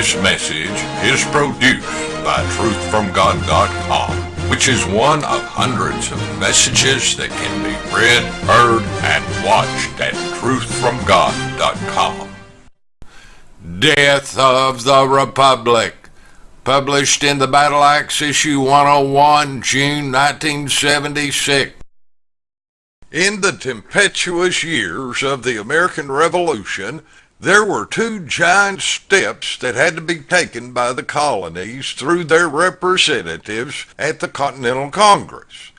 This message is produced by truthfromgod.com, which is one of hundreds of messages that can be read, heard, and watched at truthfromgod.com. Death of the Republic. Published in the Battle Axe, issue 101, June 1976. In the tempestuous years of the American Revolution, there were two giant steps that had to be taken by the colonies through their representatives at the Continental Congress.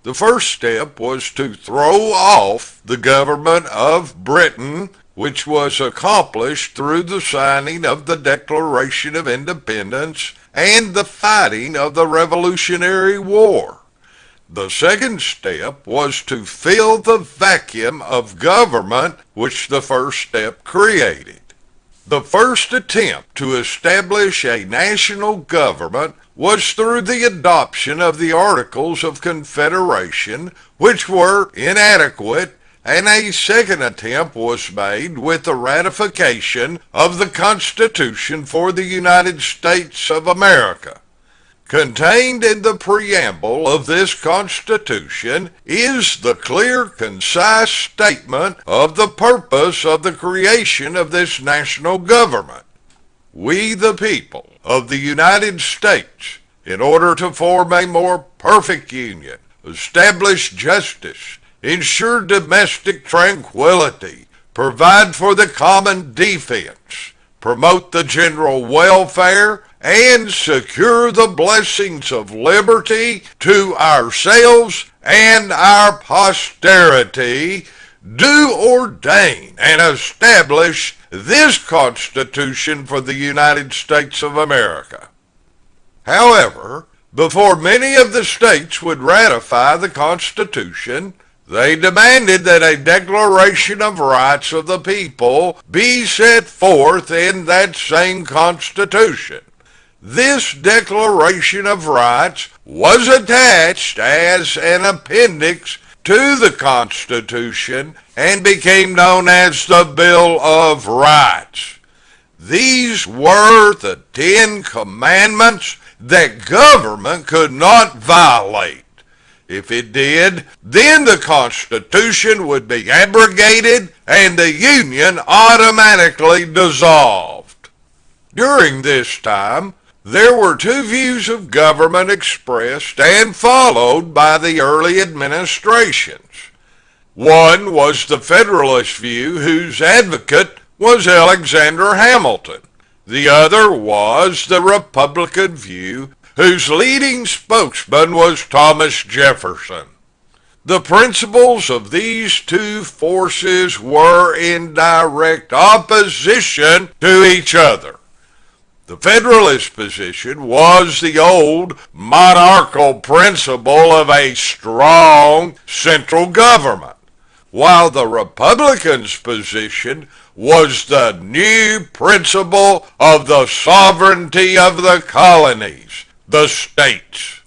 The first step was to throw off the government of Britain, which was accomplished through the signing of the Declaration of Independence and the fighting of the Revolutionary War. The second step was to fill the vacuum of government which the first step created. The first attempt to establish a national government was through the adoption of the Articles of Confederation, which were inadequate, and a second attempt was made with the ratification of the Constitution for the United States of America. Contained in the preamble of this Constitution is the clear, concise statement of the purpose of the creation of this national government. We, the people of the United States, in order to form a more perfect union, establish justice, ensure domestic tranquility, provide for the common defense, promote the general welfare, and secure the blessings of liberty to ourselves and our posterity, do ordain and establish this Constitution for the United States of America. However, before many of the states would ratify the Constitution, they demanded that a Declaration of Rights of the People be set forth in that same Constitution. This Declaration of Rights was attached as an appendix to the Constitution and became known as the Bill of Rights. These were the 10 commandments that government could not violate. If it did, then the Constitution would be abrogated and the Union automatically dissolved. During this time, there were two views of government expressed and followed by the early administrations. One was the Federalist view, whose advocate was Alexander Hamilton. The other was the Republican view, whose leading spokesman was Thomas Jefferson. The principles of these two forces were in direct opposition to each other. The Federalist position was the old monarchal principle of a strong central government, while the Republicans' position was the new principle of the sovereignty of the colonies, the states.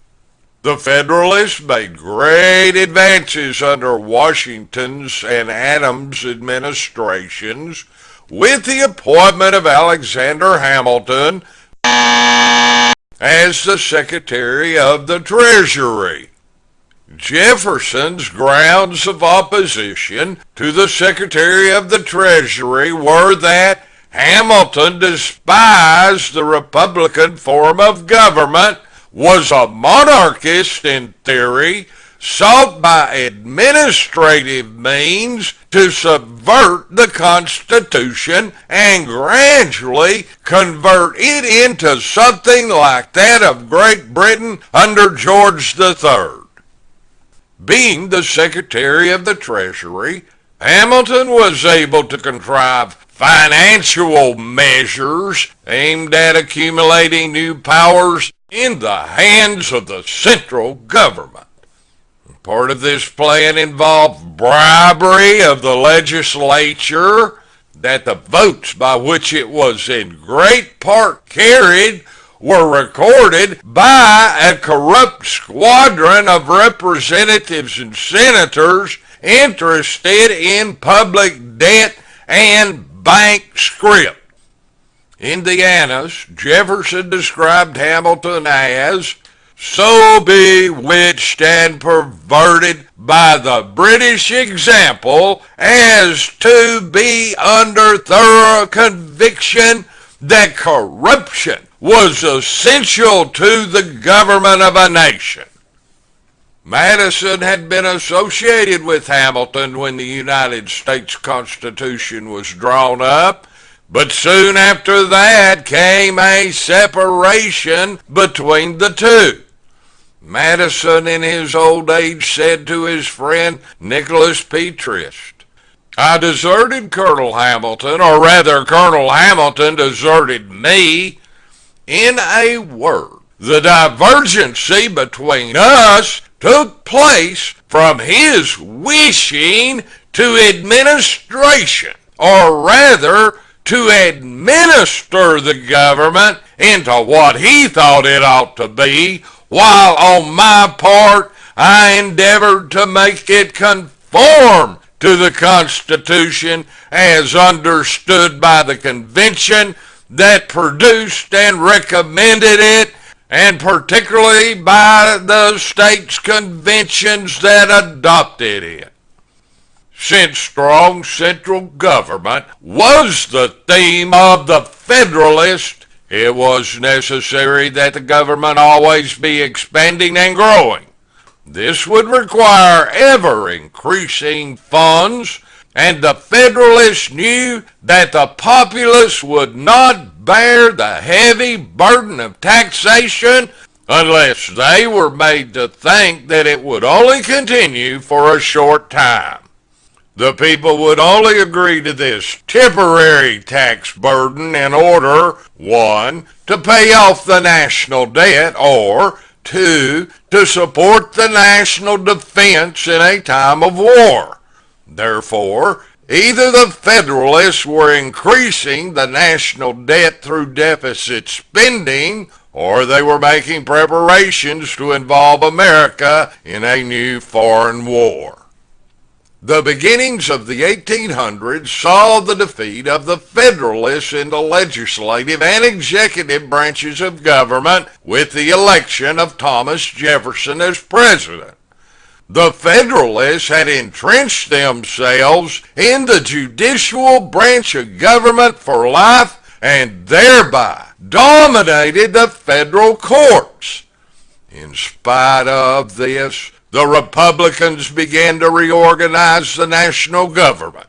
The Federalists made great advances under Washington's and Adams administrations, with the appointment of Alexander Hamilton as the Secretary of the Treasury. Jefferson's grounds of opposition to the Secretary of the Treasury were that Hamilton despised the Republican form of government, was a monarchist in theory, sought by administrative means to subvert the Constitution and gradually convert it into something like that of Great Britain under George III. Being the Secretary of the Treasury, Hamilton was able to contrive financial measures aimed at accumulating new powers in the hands of the central government. Part of this plan involved bribery of the legislature, that the votes by which it was in great part carried were recorded by a corrupt squadron of representatives and senators interested in public debt and bank script. Indiana's Jefferson described Hamilton as so bewitched and perverted by the British example as to be under thorough conviction that corruption was essential to the government of a nation. Madison had been associated with Hamilton when the United States Constitution was drawn up, but soon after that came a separation between the two. Madison in his old age said to his friend Nicholas P. Trist, "I deserted Colonel Hamilton, or rather Colonel Hamilton deserted me. In a word, the divergency between us took place from his wishing to administration, or rather to administer the government into what he thought it ought to be, while on my part I endeavored to make it conform to the Constitution as understood by the convention that produced and recommended it, and particularly by the states' conventions that adopted it." Since strong central government was the theme of the Federalist, it was necessary that the government always be expanding and growing. This would require ever-increasing funds, and the Federalists knew that the populace would not bear the heavy burden of taxation unless they were made to think that it would only continue for a short time. The people would only agree to this temporary tax burden in order, 1, to pay off the national debt, or 2, to support the national defense in a time of war. Therefore, either the Federalists were increasing the national debt through deficit spending, or they were making preparations to involve America in a new foreign war. The beginnings of the 1800s saw the defeat of the Federalists in the legislative and executive branches of government with the election of Thomas Jefferson as president. The Federalists had entrenched themselves in the judicial branch of government for life and thereby dominated the federal courts. In spite of this, the Republicans began to reorganize the national government.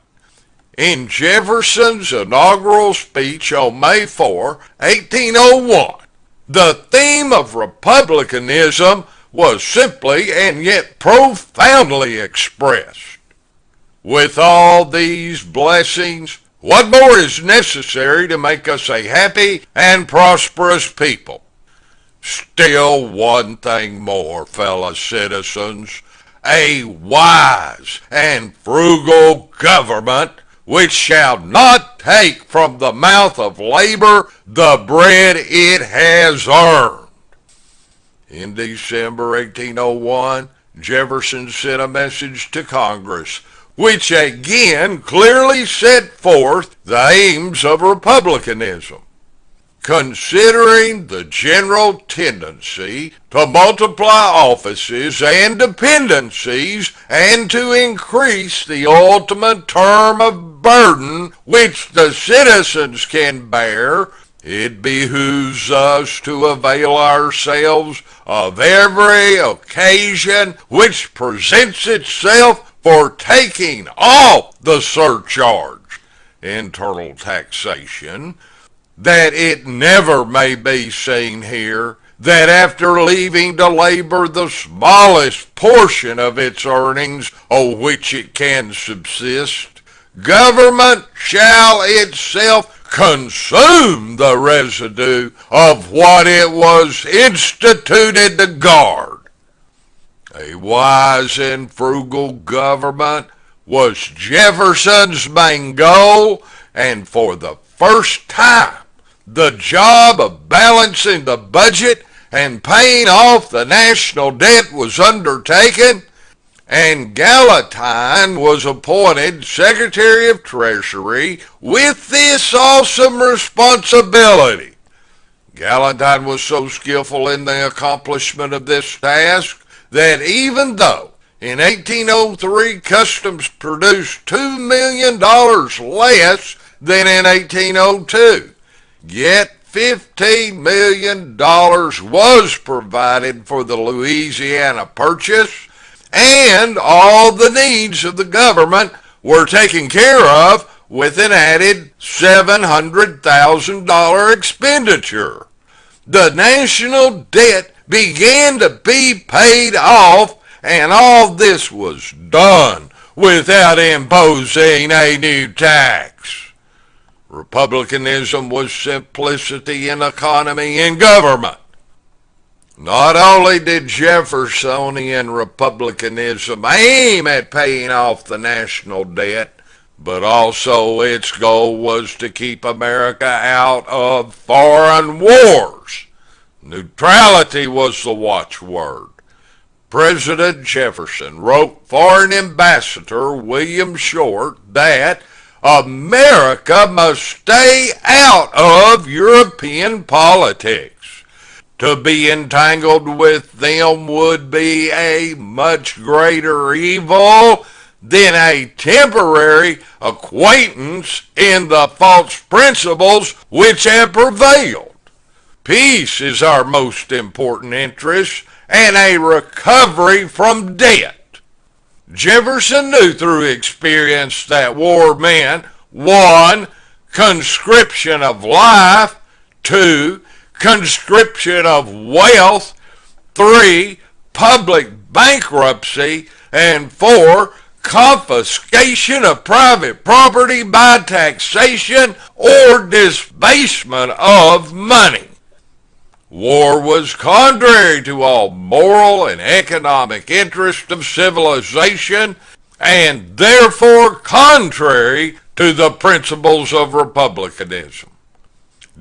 In Jefferson's inaugural speech on May 4, 1801, the theme of republicanism was simply and yet profoundly expressed. With all these blessings, what more is necessary to make us a happy and prosperous people? Still one thing more, fellow citizens, a wise and frugal government which shall not take from the mouth of labor the bread it has earned. In December 1801, Jefferson sent a message to Congress, which again clearly set forth the aims of republicanism. Considering the general tendency to multiply offices and dependencies and to increase the ultimate term of burden which the citizens can bear, it behooves us to avail ourselves of every occasion which presents itself for taking off the surcharge, internal taxation, that it never may be seen here that after leaving to labor the smallest portion of its earnings on which it can subsist, government shall itself consume the residue of what it was instituted to guard. A wise and frugal government was Jefferson's main goal, and for the first time, the job of balancing the budget and paying off the national debt was undertaken, and Gallatin was appointed Secretary of Treasury with this awesome responsibility. Gallatin was so skillful in the accomplishment of this task that even though in 1803 customs produced $2 million less than in 1802, yet $15 million was provided for the Louisiana Purchase, and all the needs of the government were taken care of with an added $700,000 expenditure. The national debt began to be paid off, and all this was done without imposing a new tax. Republicanism was simplicity in economy and government. Not only did Jeffersonian republicanism aim at paying off the national debt, but also its goal was to keep America out of foreign wars. Neutrality was the watchword. President Jefferson wrote Foreign Ambassador William Short that America must stay out of European politics. To be entangled with them would be a much greater evil than a temporary acquaintance in the false principles which have prevailed. Peace is our most important interest, and a recovery from debt. Jefferson knew through experience that war meant 1. Conscription of life, 2. Conscription of wealth, 3. Public bankruptcy, and 4. Confiscation of private property by taxation or disbursement of money. War was contrary to all moral and economic interests of civilization, and therefore contrary to the principles of republicanism.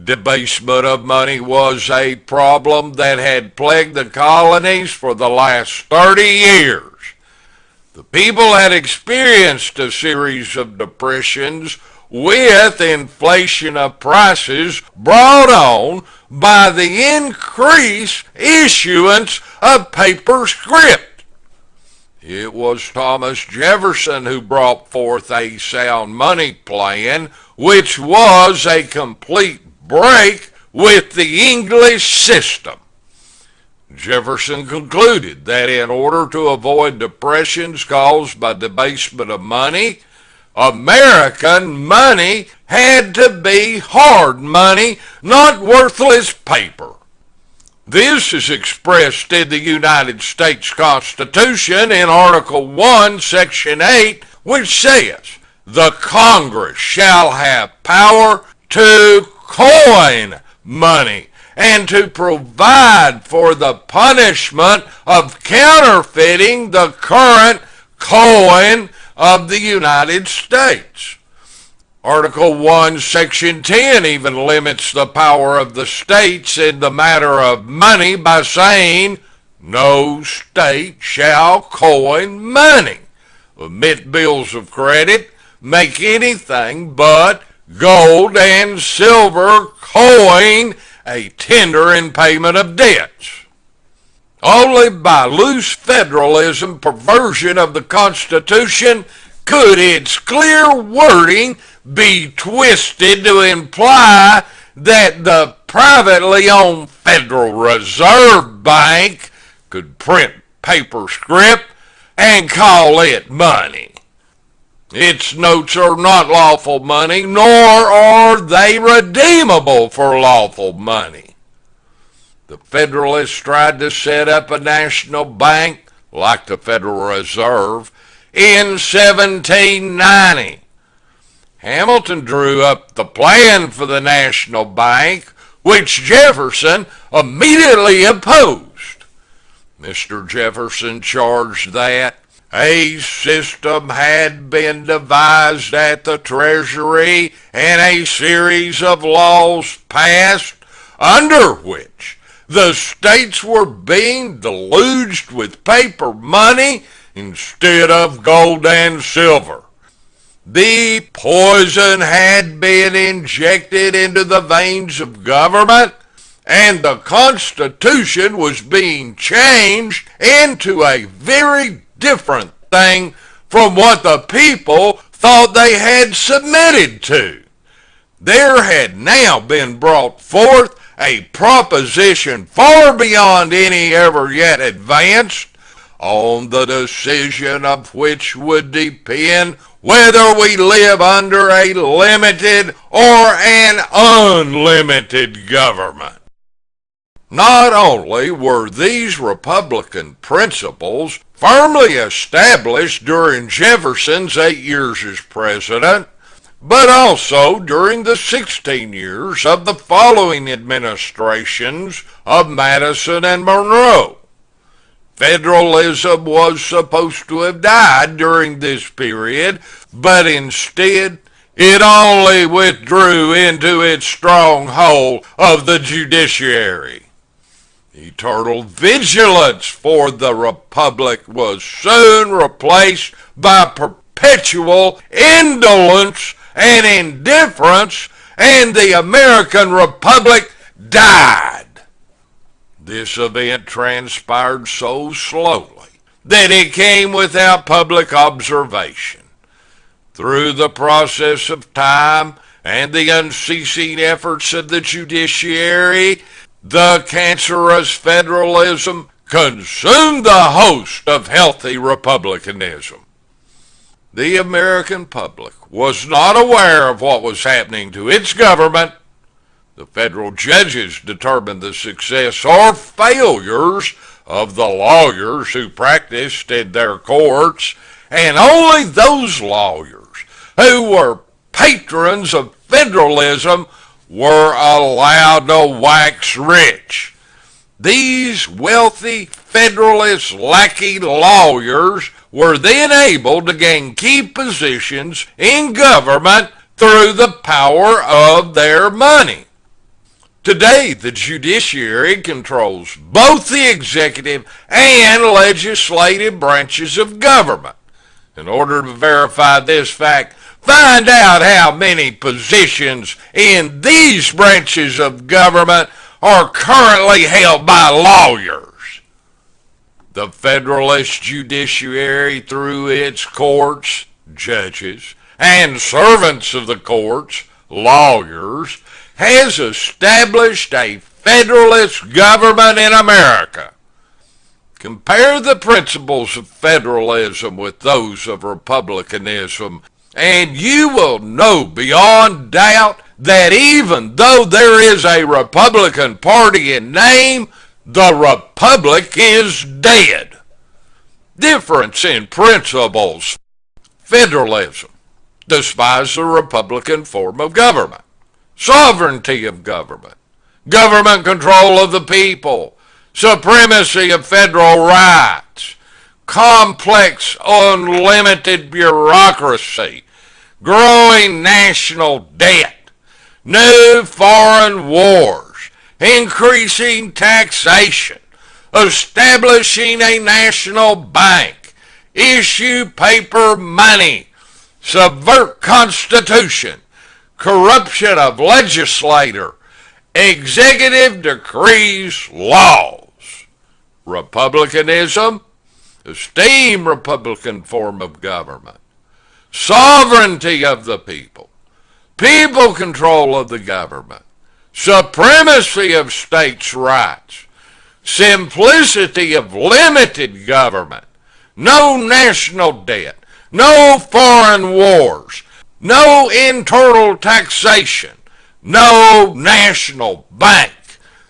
Debasement of money was a problem that had plagued the colonies for the last 30 years. The people had experienced a series of depressions with inflation of prices brought on by the increased issuance of paper script. It was Thomas Jefferson who brought forth a sound money plan, which was a complete break with the English system. Jefferson concluded that in order to avoid depressions caused by debasement of money, American money had to be hard money, not worthless paper. This is expressed in the United States Constitution in Article 1, Section 8, which says, "The Congress shall have power to coin money and to provide for the punishment of counterfeiting the current coin of the United States." Article 1, Section 10 even limits the power of the states in the matter of money by saying, "No state shall coin money, emit bills of credit, make anything but gold and silver coin a tender in payment of debts." Only by loose federalism perversion of the Constitution could its clear wording be twisted to imply that the privately owned Federal Reserve Bank could print paper script and call it money. Its notes are not lawful money, nor are they redeemable for lawful money. The Federalists tried to set up a national bank like the Federal Reserve in 1790. Hamilton drew up the plan for the national bank, which Jefferson immediately opposed. Mr. Jefferson charged that a system had been devised at the Treasury and a series of laws passed under which the states were being deluged with paper money instead of gold and silver. The poison had been injected into the veins of government, and the Constitution was being changed into a very different thing from what the people thought they had submitted to. There had now been brought forth a proposition far beyond any ever yet advanced, on the decision of which would depend whether we live under a limited or an unlimited government. Not only were these Republican principles firmly established during Jefferson's 8 years as president, but also during the 16 years of the following administrations of Madison and Monroe. Federalism was supposed to have died during this period, but instead it only withdrew into its stronghold of the judiciary. Eternal vigilance for the Republic was soon replaced by perpetual indolence and indifference, and the American Republic died. This event transpired so slowly that it came without public observation. Through the process of time and the unceasing efforts of the judiciary, the cancerous federalism consumed the host of healthy republicanism. The American public was not aware of what was happening to its government. The federal judges determined the success or failures of the lawyers who practiced in their courts, and only those lawyers who were patrons of federalism were allowed to wax rich. These wealthy Federalist lackey lawyers were then able to gain key positions in government through the power of their money. Today, the judiciary controls both the executive and legislative branches of government. In order to verify this fact, find out how many positions in these branches of government are currently held by lawyers. The Federalist judiciary, through its courts, judges, and servants of the courts, lawyers, has established a Federalist government in America. Compare the principles of federalism with those of republicanism, and you will know beyond doubt that even though there is a Republican Party in name, the Republic is dead. Difference in principles. Federalism despises the Republican form of government. Sovereignty of government. Government control of the people. Supremacy of federal rights. Complex, unlimited bureaucracy. Growing national debt. New foreign wars. Increasing taxation. Establishing a national bank. Issue paper money. Subvert Constitution. Corruption of legislator. Executive decrees laws. Republicanism, esteem Republican form of government. Sovereignty of the people. People control of the government. Supremacy of states' rights. Simplicity of limited government. No national debt. No foreign wars. No internal taxation. No national bank.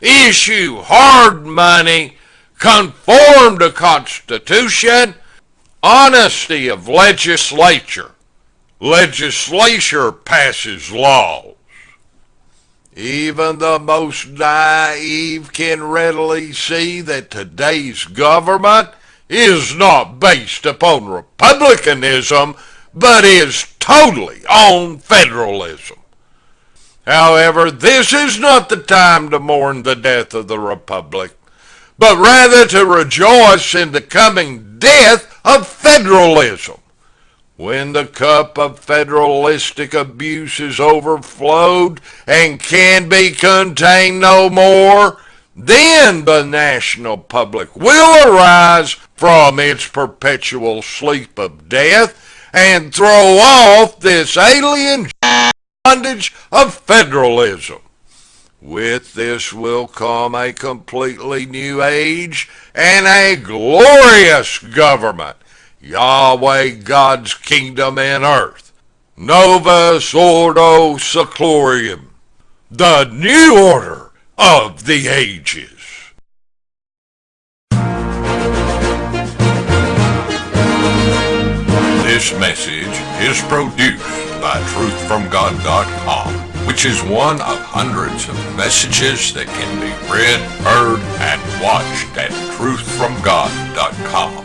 Issue hard money. Conform to Constitution. Honesty of legislature. Legislature passes laws. Even the most naive can readily see that today's government is not based upon republicanism, but is totally on federalism. However, this is not the time to mourn the death of the Republic, but rather to rejoice in the coming death of federalism. When the cup of federalistic abuse is overflowed and can be contained no more, then the national public will arise from its perpetual sleep of death and throw off this alien bondage of federalism. With this will come a completely new age and a glorious government, Yahweh God's kingdom in earth. Novus Ordo Seclorum, the new order of the ages. This message is produced by truthfromgod.com, which is one of hundreds of messages that can be read, heard, and watched at truthfromgod.com.